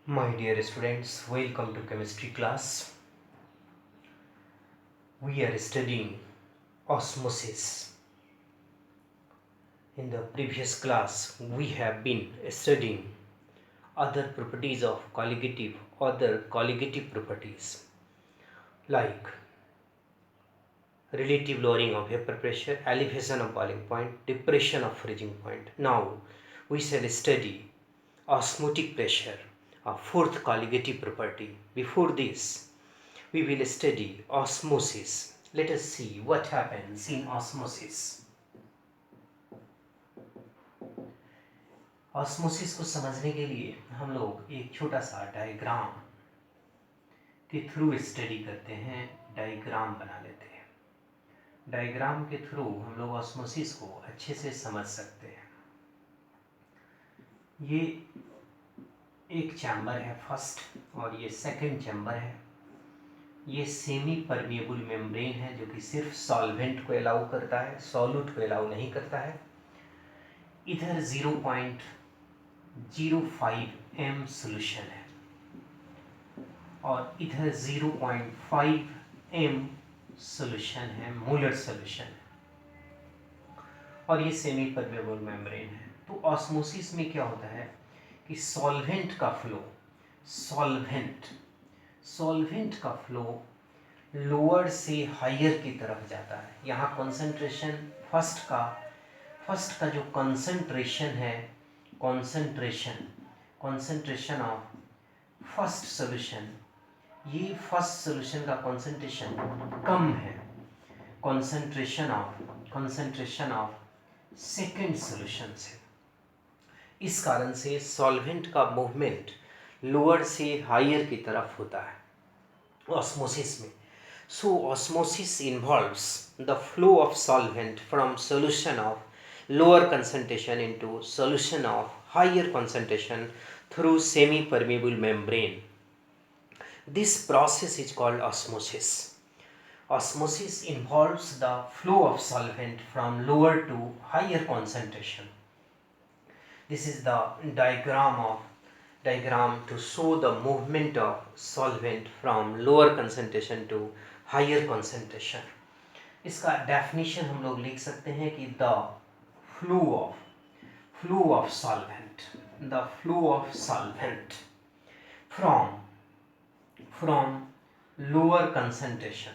My dear students, welcome to chemistry class. We are studying osmosis. In the previous class, we have been studying other colligative properties like relative lowering of vapor pressure, elevation of boiling point, depression of freezing point. Now, we shall study osmotic pressure, a fourth colligative property. Before this, we will study osmosis. Let us see what happens in osmosis. Osmosis को समझने के लिए हम लोग एक छोटा सा diagram के थ्रू स्टडी करते हैं, डायग्राम बना लेते हैं। डायग्राम के थ्रू हम लोग ऑस्मोसिस को अच्छे से समझ सकते हैं। ये एक चैम्बर है फर्स्ट और ये सेकंड चैम्बर है। ये सेमी परमिएबल मेम्ब्रेन है जो कि सिर्फ सॉल्वेंट को अलाउ करता है, सॉल्यूट को अलाउ नहीं करता है। इधर 0.05 m सोल्यूशन है और इधर 0.5 m सोल्यूशन है, मोलर सोल्यूशन है और ये सेमी परमेबल मेम्ब्रेन है। तो ऑस्मोसिस में क्या होता है कि सॉल्वेंट का फ्लो लोअर से हायर की तरफ जाता है। यहाँ कॉन्सेंट्रेशन फर्स्ट का जो कॉन्सेंट्रेशन है, कॉन्सेंट्रेशन ऑफ फर्स्ट सॉल्यूशन, ये फर्स्ट सॉल्यूशन का कॉन्सेंट्रेशन कम है कॉन्सेंट्रेशन ऑफ सेकेंड सॉल्यूशन से। इस कारण से सॉल्वेंट का मूवमेंट लोअर से हायर की तरफ होता है ऑस्मोसिस में। So osmosis involves the flow of solvent from solution of lower concentration into solution of higher concentration through semi-permeable membrane. This process is called osmosis. Osmosis involves the flow of solvent from lower to higher concentration. This is the diagram to show the movement of solvent from lower concentration to higher concentration. इसका definition हम लोग लिख सकते हैं कि the flow of solvent from lower concentration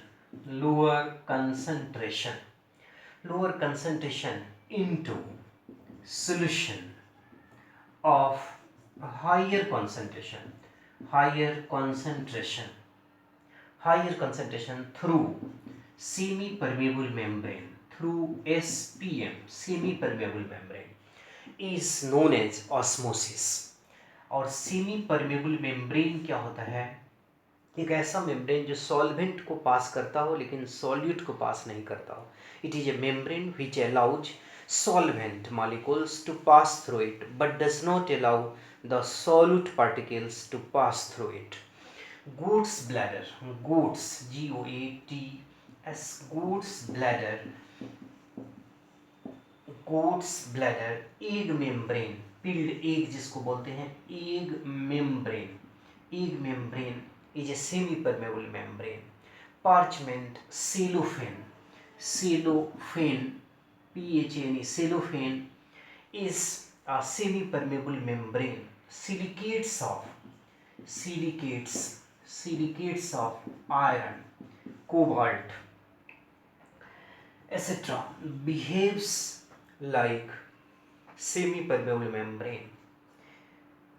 into solution of higher concentration through semi-permeable membrane, through SPM, semi-permeable membrane, is known as osmosis. और semi permeable membrane क्या होता है? एक ऐसा मेम्ब्रेन जो सॉल्वेंट को पास करता हो लेकिन सॉल्यूट को पास नहीं करता हो। It is a membrane which allows solvent molecules to pass through it but does not allow the solute particles to pass through it. Good's bladder, Good's bladder egg membrane, filled egg जिसको बोलते हैं egg membrane is a semi-permeable membrane. Parchment, cellophane, cellophane is a semi-permeable membrane. Silicates of iron, cobalt, etc. behaves like semi-permeable membrane.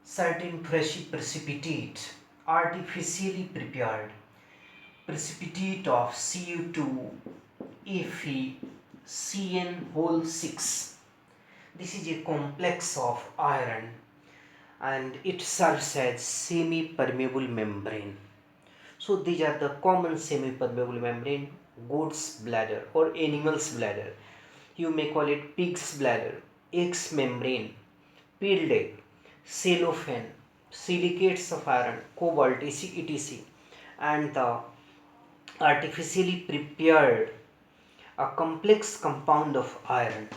Certain precipitate, artificially prepared precipitate of Cu2, Fe, CN6. This is a complex of iron and it serves as semi-permeable membrane. So these are the common semi-permeable membrane. Goat's bladder or animal's bladder, you may call it pig's bladder, X membrane, peeled egg, cellophane, silicates of iron, cobalt, etc. and the artificially prepared a complex compound of iron.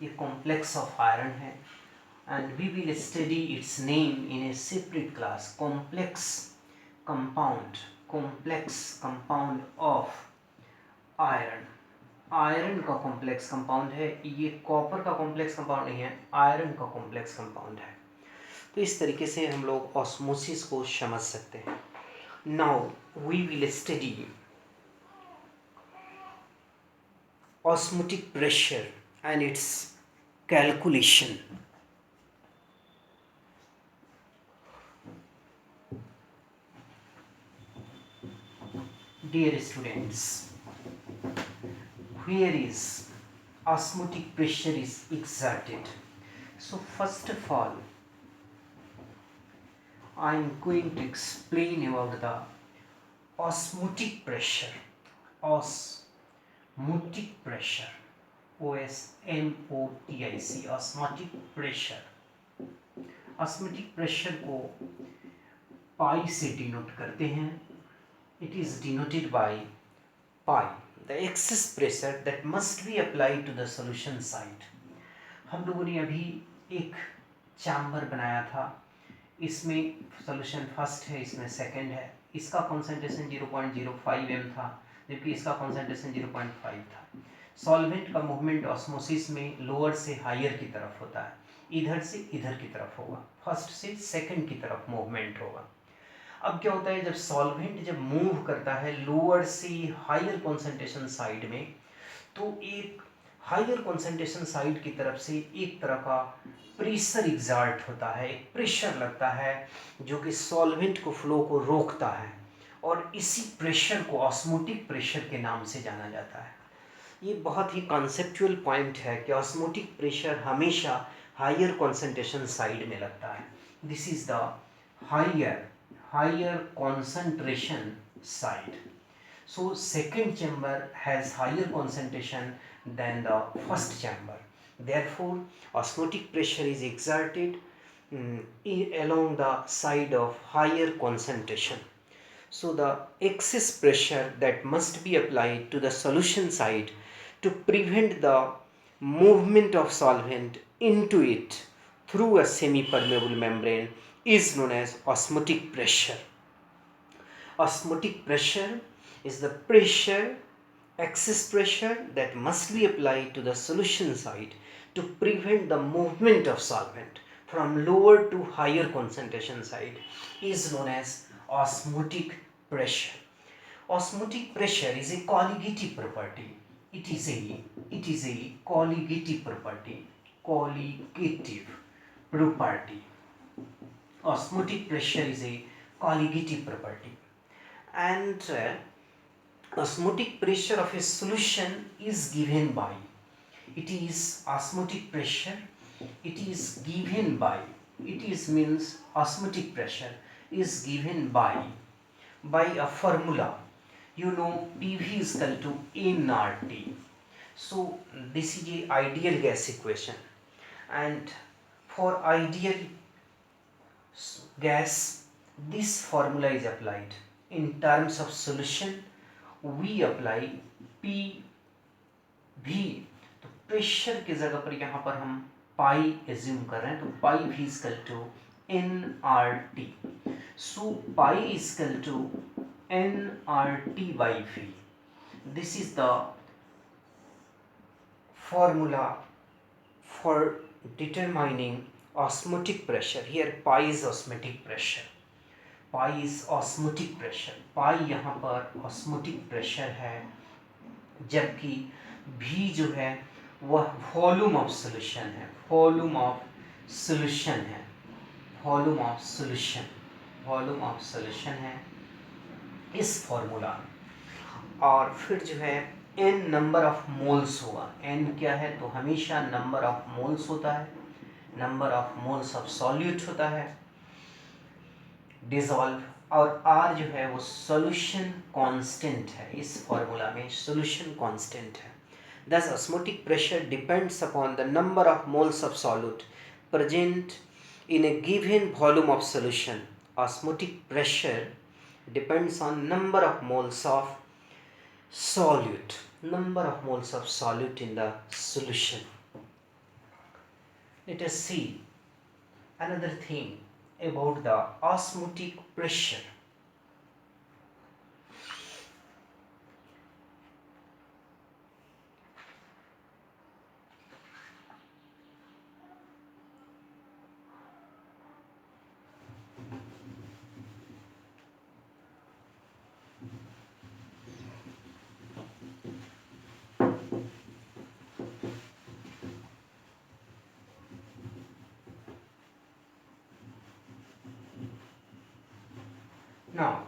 ये complex of iron है and we will study its name in a separate class. Complex compound of iron. Iron का complex compound है ये, copper का complex compound नहीं है, iron का complex compound है. तो इस तरीके से हम लोग ऑस्मोसिस को समझ सकते हैं. Now we will study osmotic pressure and its calculation. Dear students, where is osmotic pressure is exerted? So first of all, I am going to explain about the osmotic pressure. Osmotic pressure, OSMOTIC, osmotic pressure. osmotic pressure को पाई से denote करते हैं. It is denoted by pi, the excess pressure that must be applied to the solution side. हम लोगों ने अभी एक chamber बनाया था, इसमें सॉल्यूशन फर्स्ट है, इसमें सेकंड है. इसका कॉन्सेंट्रेशन 0.05 m था, जबकि इसका कॉन्सेंट्रेशन 0.5 था. सॉल्वेंट का मूवमेंट ऑस्मोसिस में लोअर से हायर की तरफ होता है, इधर से इधर की तरफ होगा, फर्स्ट से सेकंड की तरफ मूवमेंट होगा. अब क्या होता है, जब सॉल्वेंट जब मूव करता है लोअर से हायर कॉन्सेंट्रेशन साइड में, तो एक हायर कॉन्सेंट्रेशन साइड की तरफ से एक तरह का प्रेशर एग्जर्ट होता है, एक प्रेशर लगता है जो कि सॉल्वेंट को फ्लो को रोकता है, और इसी प्रेशर को ऑस्मोटिक प्रेशर के नाम से जाना जाता है. ये बहुत ही कॉन्सेप्चुअल पॉइंट है कि ऑस्मोटिक प्रेशर हमेशा हायर कॉन्सेंट्रेशन साइड में लगता है. This is the higher concentration side. So second chamber has higher concentration than the first chamber. Therefore osmotic pressure is exerted along the side of higher concentration. So the excess pressure that must be applied to the solution side to prevent the movement of solvent into it through a semi-permeable membrane is known as osmotic pressure. Osmotic pressure is the pressure, excess pressure that must be applied to the solution side to prevent the movement of solvent from lower to higher concentration side is known as osmotic pressure. Osmotic pressure is a colligative property. It is a colligative property. Osmotic pressure is a colligative property, and osmotic pressure of a solution is given by, it is osmotic pressure, it is given by, it is means osmotic pressure is given by a formula. You know PV is equal to nRT. So this is a ideal gas equation, and for ideal gas this formula is applied. In terms of solution we apply PV. तो pressure की जगह पर यहाँ पर हम पाई assume कर रहे हैं, तो पाई V is equal to nRT. So pi is equal to nRT by V. This is the formula for determining osmotic pressure. Here pi is osmotic pressure. pi is osmotic pressure. pi यहाँ पर osmotic pressure है, जबकि v जो है वह volume of solution है. Volume of solution है. Volume of solution. Volume of solution है इस फॉर्मूला. और फिर जो है n नंबर ऑफ मोल्स होगा. n क्या है, तो हमेशा नंबर ऑफ मोल्स होता है, number of moles of solute होता है डिसॉल्व, और r जो है वो सॉल्यूशन कांस्टेंट है. इस फॉर्मूला में सॉल्यूशन कांस्टेंट है. Thus osmotic pressure depends upon the number of moles of solute present in a given volume of solution. Osmotic pressure depends on number of moles of solute, number of moles of solute in the solution. Let us see another thing about the osmotic pressure. Now,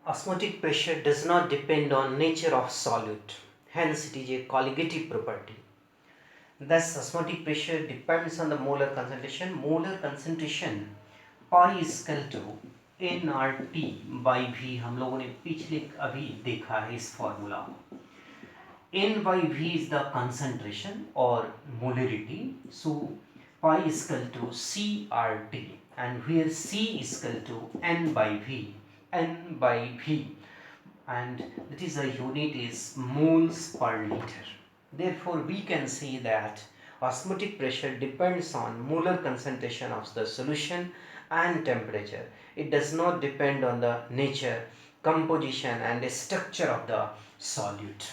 osmotic pressure does not depend on nature of solute, hence it is a colligative property. Thus, osmotic pressure depends on the molar concentration. Molar concentration pi is equal to nRT by V. हम लोगों ने पिछले अभी देखा है इस formula. N by V is the concentration or molarity. So pi is equal to CRT, and where C is equal to N by V. N by V, and that is the unit is moles per liter. Therefore, we can say that osmotic pressure depends on molar concentration of the solution and temperature. It does not depend on the nature, composition and structure of the solute.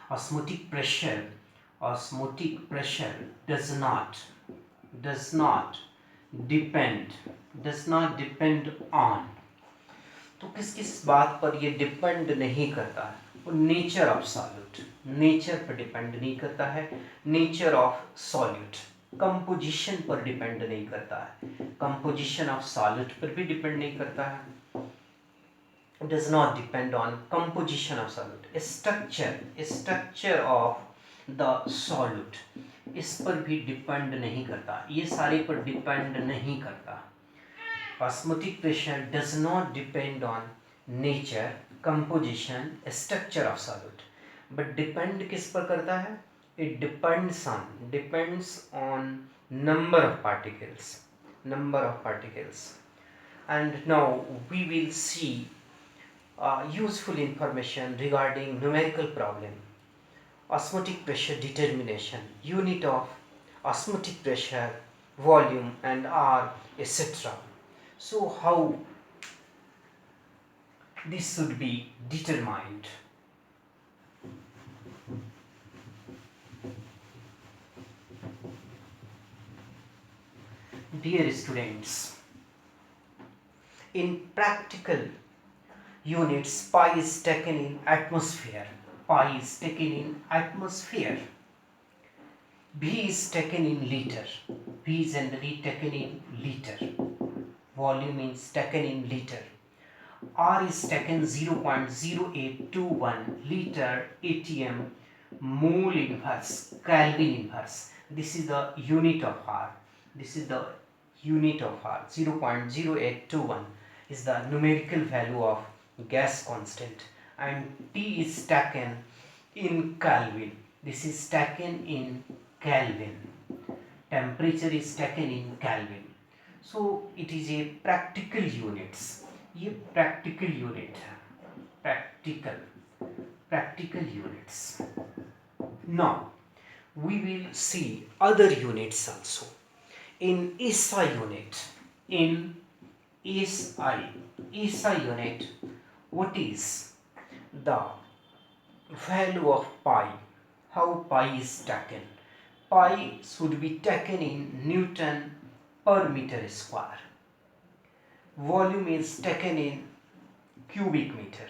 Osmotic pressure does not depend on. तो किस बात पर ये depend नहीं करता है? वो nature of solute, nature पर डिपेंड नहीं करता है. नेचर ऑफ सॉल्यूट कंपोजिशन पर डिपेंड नहीं करता है. कंपोजिशन ऑफ सॉल्यूट पर भी डिपेंड नहीं करता है. does not depend on composition of solute. Structure of the solute इस पर भी डिपेंड नहीं करता. ये सारे पर डिपेंड नहीं करता. Osmotic pressure does not depend on nature, composition, structure of solute, but depend किस पर करता है? It depends on number of particles. And now we will see useful information regarding numerical problem. Osmotic pressure determination, unit of osmotic pressure, volume and R, etc. So how this should be determined? Dear students, in practical units, pi is taken in atmosphere. V is taken in liter. V is generally taken in liter. Volume is taken in liter. R is taken 0.0821 liter atm mole inverse Kelvin inverse. This is the unit of R. 0.0821 is the numerical value of gas constant, and T is taken in Kelvin. This is taken in Kelvin. Temperature is taken in Kelvin. So it is a practical units. ये practical unit है. Practical units. Now we will see other units also. In SI unit, what is the value of pi? How pi is taken? Pi should be taken in Newton per meter square. Volume is taken in cubic meter,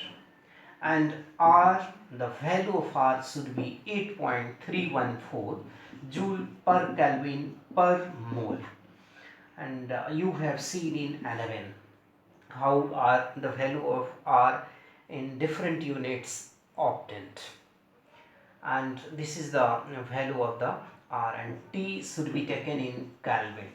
and R, the value of R should be 8.314 joule per Kelvin per mole. And you have seen in 11 how the value of R in different units obtained, and this is the value of the R, and T should be taken in Kelvin.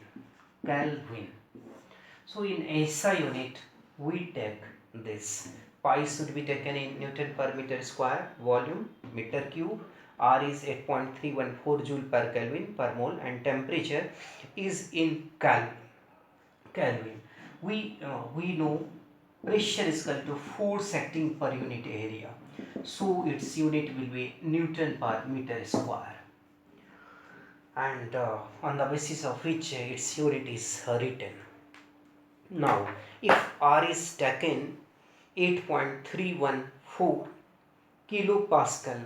So in SI unit we take this. Pi should be taken in Newton per meter square, volume meter cube, R is 8.314 joule per Kelvin per mole, and temperature is in Kelvin. We know pressure is equal to force acting per unit area, so its unit will be Newton per meter square. and on the basis of which its unit is written. Now, if R is taken 8.314 kilopascal